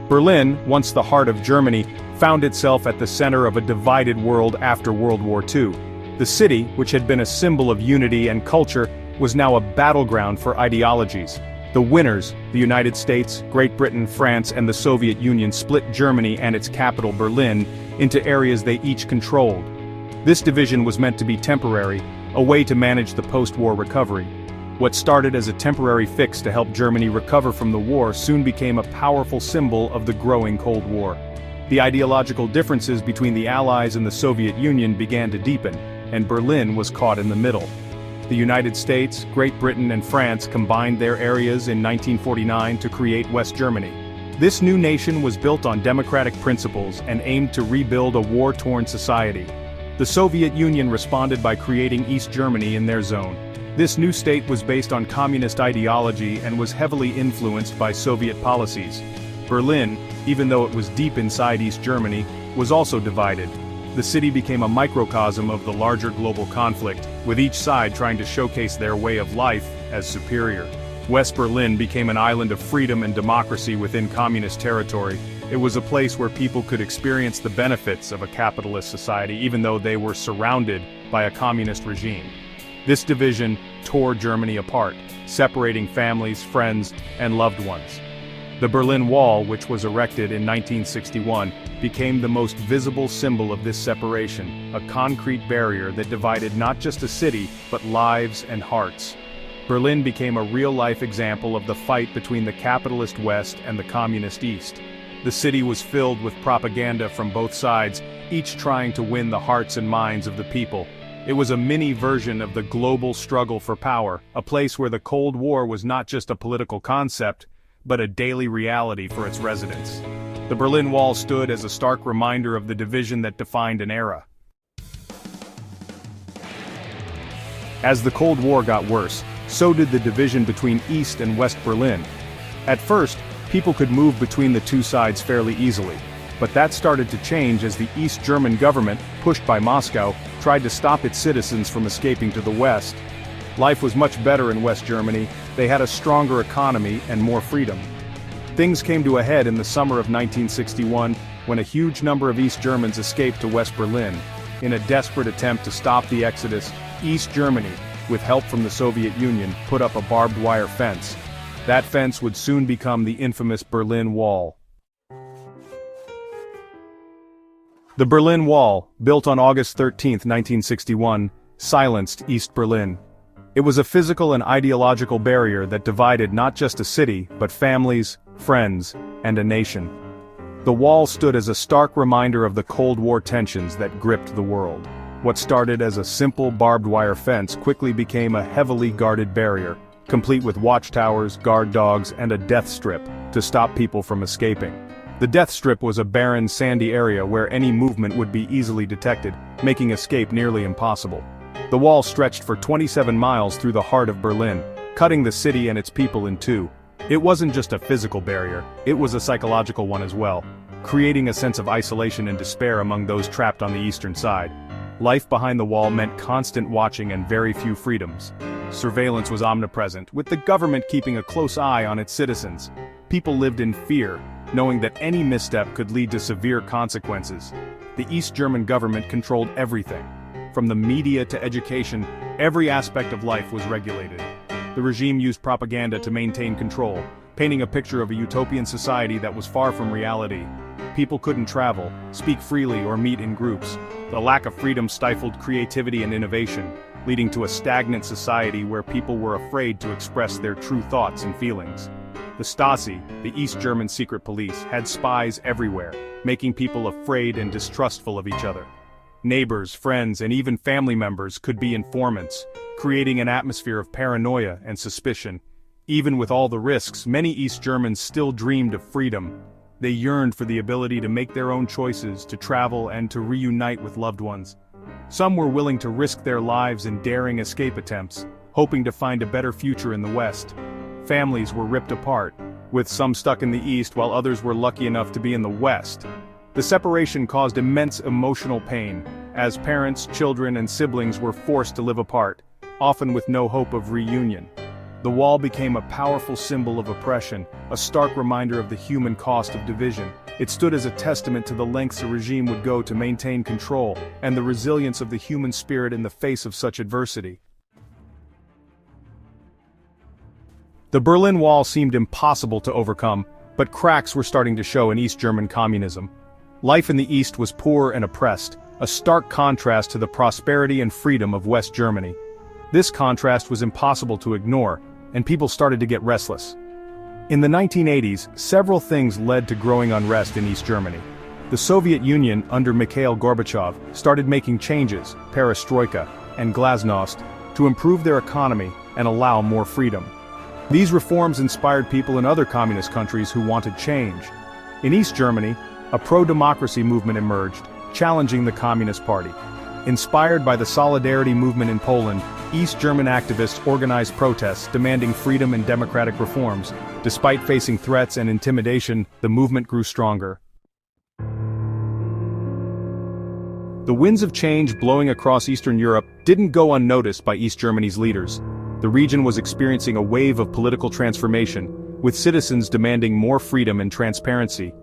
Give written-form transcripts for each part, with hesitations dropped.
Berlin, once the heart of Germany, found itself at the center of a divided world after World War II. The city, which had been a symbol of unity and culture, was now a battleground for ideologies. The winners, the United States, Great Britain, France, and the Soviet Union, split Germany and its capital Berlin into areas they each controlled. This division was meant to be temporary, a way to manage the post-war recovery. What started as a temporary fix to help Germany recover from the war soon became a powerful symbol of the growing Cold War. The ideological differences between the Allies and the Soviet Union began to deepen, and Berlin was caught in the middle. The United States, Great Britain, and France combined their areas in 1949 to create West Germany. This new nation was built on democratic principles and aimed to rebuild a war-torn society. The Soviet Union responded by creating East Germany in their zone. This new state was based on communist ideology and was heavily influenced by Soviet policies. Berlin, even though it was deep inside East Germany, was also divided. The city became a microcosm of the larger global conflict, with each side trying to showcase their way of life as superior. West Berlin became an island of freedom and democracy within communist territory. It was a place where people could experience the benefits of a capitalist society even though they were surrounded by a communist regime. This division tore Germany apart, separating families, friends, and loved ones. The Berlin Wall, which was erected in 1961, became the most visible symbol of this separation, a concrete barrier that divided not just a city, but lives and hearts. Berlin became a real-life example of the fight between the capitalist West and the communist East. The city was filled with propaganda from both sides, each trying to win the hearts and minds of the people. It was a mini version of the global struggle for power, a place where the Cold War was not just a political concept, but a daily reality for its residents. The Berlin Wall stood as a stark reminder of the division that defined an era. As the Cold War got worse, so did the division between East and West Berlin. At first, people could move between the two sides fairly easily, but that started to change as the East German government, pushed by Moscow, tried to stop its citizens from escaping to the West. Life was much better in West Germany, they had a stronger economy and more freedom. Things came to a head in the summer of 1961, when a huge number of East Germans escaped to West Berlin. In a desperate attempt to stop the exodus, East Germany, with help from the Soviet Union, put up a barbed wire fence. That fence would soon become the infamous Berlin Wall. The Berlin Wall, built on August 13, 1961, silenced East Berlin. It was a physical and ideological barrier that divided not just a city, but families, friends, and a nation. The wall stood as a stark reminder of the Cold War tensions that gripped the world. What started as a simple barbed wire fence quickly became a heavily guarded barrier, complete with watchtowers, guard dogs, and a death strip to stop people from escaping. The death strip was a barren, sandy area where any movement would be easily detected, making escape nearly impossible. The wall stretched for 27 miles through the heart of Berlin, cutting the city and its people in two. It wasn't just a physical barrier, it was a psychological one as well, creating a sense of isolation and despair among those trapped on the eastern side. Life behind the wall meant constant watching and very few freedoms. Surveillance was omnipresent, with the government keeping a close eye on its citizens. People lived in fear, knowing that any misstep could lead to severe consequences. The East German government controlled everything. From the media to education, every aspect of life was regulated. The regime used propaganda to maintain control, painting a picture of a utopian society that was far from reality. People couldn't travel, speak freely, or meet in groups. The lack of freedom stifled creativity and innovation, leading to a stagnant society where people were afraid to express their true thoughts and feelings. The Stasi, the East German secret police, had spies everywhere, making people afraid and distrustful of each other. Neighbors, friends, and even family members could be informants, creating an atmosphere of paranoia and suspicion. Even with all the risks, many East Germans still dreamed of freedom. They yearned for the ability to make their own choices, to travel, and to reunite with loved ones. Some were willing to risk their lives in daring escape attempts, hoping to find a better future in the West. Families were ripped apart, with some stuck in the East while others were lucky enough to be in the West. The separation caused immense emotional pain, as parents, children, and siblings were forced to live apart, often with no hope of reunion. The wall became a powerful symbol of oppression, a stark reminder of the human cost of division. It stood as a testament to the lengths a regime would go to maintain control, and the resilience of the human spirit in the face of such adversity. The Berlin Wall seemed impossible to overcome, but cracks were starting to show in East German communism. Life in the East was poor and oppressed, a stark contrast to the prosperity and freedom of West Germany. This contrast was impossible to ignore, and people started to get restless. In the 1980s, several things led to growing unrest in East Germany. The Soviet Union, under Mikhail Gorbachev, started making changes, perestroika, and glasnost, to improve their economy and allow more freedom. These reforms inspired people in other communist countries who wanted change. In East Germany, a pro-democracy movement emerged, challenging the Communist Party. Inspired by the Solidarity movement in Poland, East German activists organized protests demanding freedom and democratic reforms. Despite facing threats and intimidation, the movement grew stronger. The winds of change blowing across Eastern Europe didn't go unnoticed by East Germany's leaders. The region was experiencing a wave of political transformation, with citizens demanding more freedom and transparency.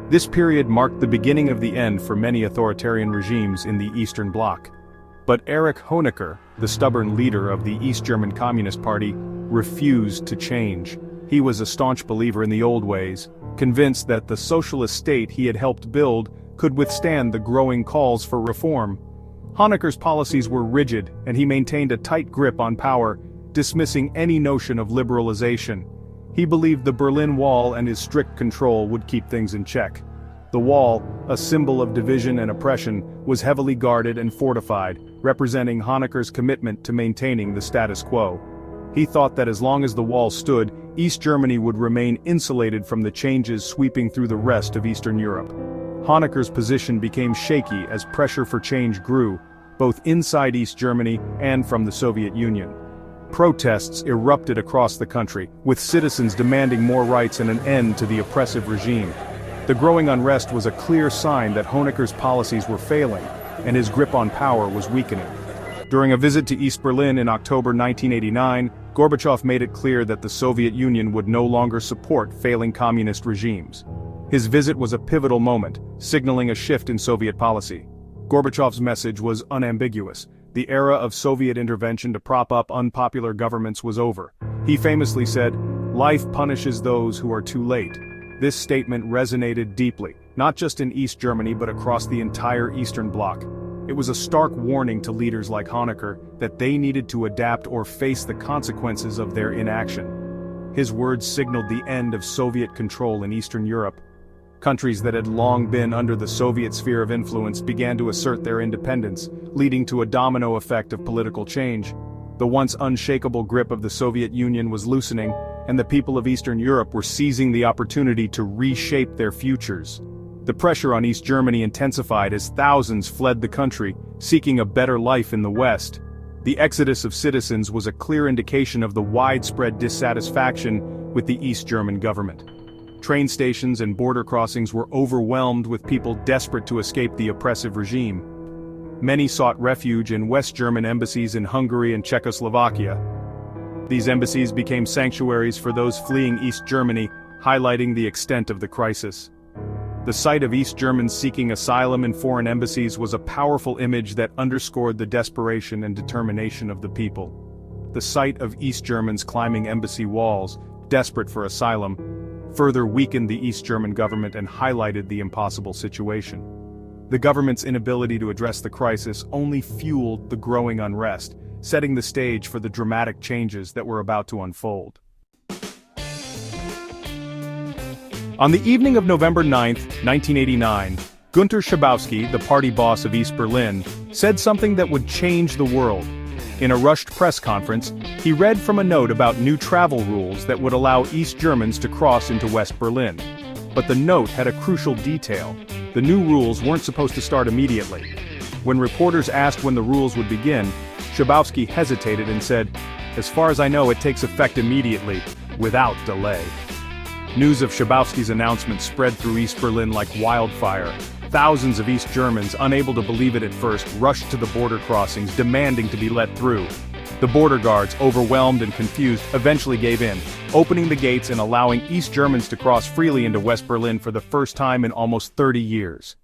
This period marked the beginning of the end for many authoritarian regimes in the Eastern Bloc. But Erich Honecker, the stubborn leader of the East German Communist Party, refused to change. He was a staunch believer in the old ways, convinced that the socialist state he had helped build could withstand the growing calls for reform. Honecker's policies were rigid, and he maintained a tight grip on power, dismissing any notion of liberalization. He believed the Berlin Wall and his strict control would keep things in check. The wall, a symbol of division and oppression, was heavily guarded and fortified, representing Honecker's commitment to maintaining the status quo. He thought that as long as the wall stood, East Germany would remain insulated from the changes sweeping through the rest of Eastern Europe. Honecker's position became shaky as pressure for change grew, both inside East Germany and from the Soviet Union. Protests erupted across the country, with citizens demanding more rights and an end to the oppressive regime. The growing unrest was a clear sign that Honecker's policies were failing, and his grip on power was weakening. During a visit to East Berlin in October 1989, Gorbachev made it clear that the Soviet Union would no longer support failing communist regimes. His visit was a pivotal moment, signaling a shift in Soviet policy. Gorbachev's message was unambiguous. The era of Soviet intervention to prop up unpopular governments was over. He famously said, "Life punishes those who are too late." This statement resonated deeply, not just in East Germany but across the entire Eastern Bloc. It was a stark warning to leaders like Honecker that they needed to adapt or face the consequences of their inaction. His words signaled the end of Soviet control in Eastern Europe. Countries that had long been under the Soviet sphere of influence began to assert their independence, leading to a domino effect of political change. The once unshakable grip of the Soviet Union was loosening, and the people of Eastern Europe were seizing the opportunity to reshape their futures. The pressure on East Germany intensified as thousands fled the country, seeking a better life in the West. The exodus of citizens was a clear indication of the widespread dissatisfaction with the East German government. Train stations and border crossings were overwhelmed with people desperate to escape the oppressive regime. Many sought refuge in West German embassies in Hungary and Czechoslovakia. These embassies became sanctuaries for those fleeing East Germany, highlighting the extent of the crisis. The sight of East Germans seeking asylum in foreign embassies was a powerful image that underscored the desperation and determination of the people. The sight of East Germans climbing embassy walls, desperate for asylum, further weakened the East German government and highlighted the impossible situation. The government's inability to address the crisis only fueled the growing unrest, setting the stage for the dramatic changes that were about to unfold. On the evening of November 9, 1989, Günter Schabowski, the party boss of East Berlin, said something that would change the world. In a rushed press conference, he read from a note about new travel rules that would allow East Germans to cross into West Berlin. But the note had a crucial detail. The new rules weren't supposed to start immediately. When reporters asked when the rules would begin, Schabowski hesitated and said, "As far as I know, it takes effect immediately, without delay." News of Schabowski's announcement spread through East Berlin like wildfire. Thousands of East Germans, unable to believe it at first, rushed to the border crossings, demanding to be let through. The border guards, overwhelmed and confused, eventually gave in, opening the gates and allowing East Germans to cross freely into West Berlin for the first time in almost 30 years.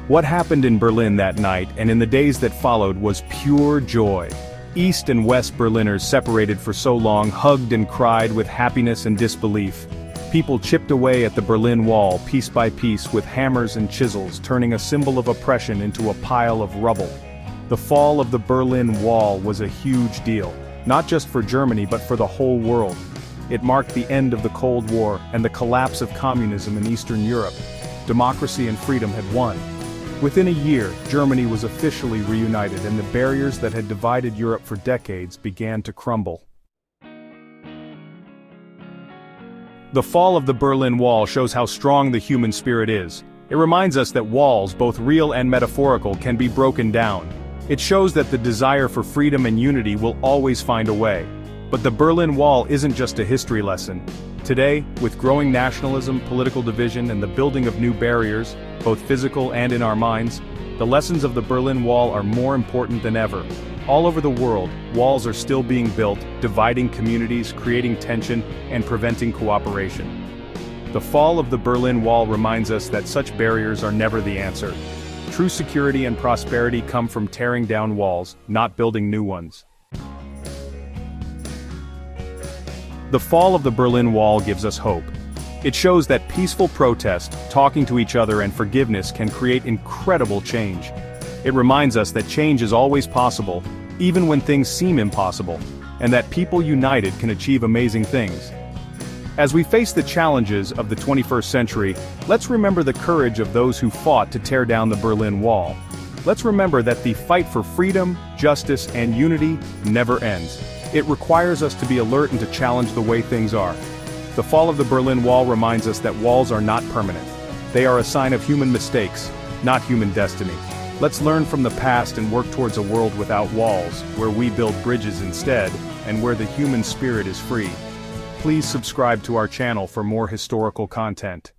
What happened in Berlin that night and in the days that followed was pure joy. East and West Berliners, separated for so long, hugged and cried with happiness and disbelief. People chipped away at the Berlin Wall piece by piece with hammers and chisels, turning a symbol of oppression into a pile of rubble. The fall of the Berlin Wall was a huge deal, not just for Germany but for the whole world. It marked the end of the Cold War and the collapse of communism in Eastern Europe. Democracy and freedom had won. Within a year, Germany was officially reunited and the barriers that had divided Europe for decades began to crumble. The fall of the Berlin Wall shows how strong the human spirit is. It reminds us that walls, both real and metaphorical, can be broken down. It shows that the desire for freedom and unity will always find a way. But the Berlin Wall isn't just a history lesson. Today, with growing nationalism, political division, and the building of new barriers, both physical and in our minds, the lessons of the Berlin Wall are more important than ever. All over the world, walls are still being built, dividing communities, creating tension, and preventing cooperation. The fall of the Berlin Wall reminds us that such barriers are never the answer. True security and prosperity come from tearing down walls, not building new ones. The fall of the Berlin Wall gives us hope. It shows that peaceful protest, talking to each other, and forgiveness can create incredible change. It reminds us that change is always possible, even when things seem impossible, and that people united can achieve amazing things. As we face the challenges of the 21st century, let's remember the courage of those who fought to tear down the Berlin Wall. Let's remember that the fight for freedom, justice, and unity never ends. It requires us to be alert and to challenge the way things are. The fall of the Berlin Wall reminds us that walls are not permanent. They are a sign of human mistakes, not human destiny. Let's learn from the past and work towards a world without walls, where we build bridges instead, and where the human spirit is free. Please subscribe to our channel for more historical content.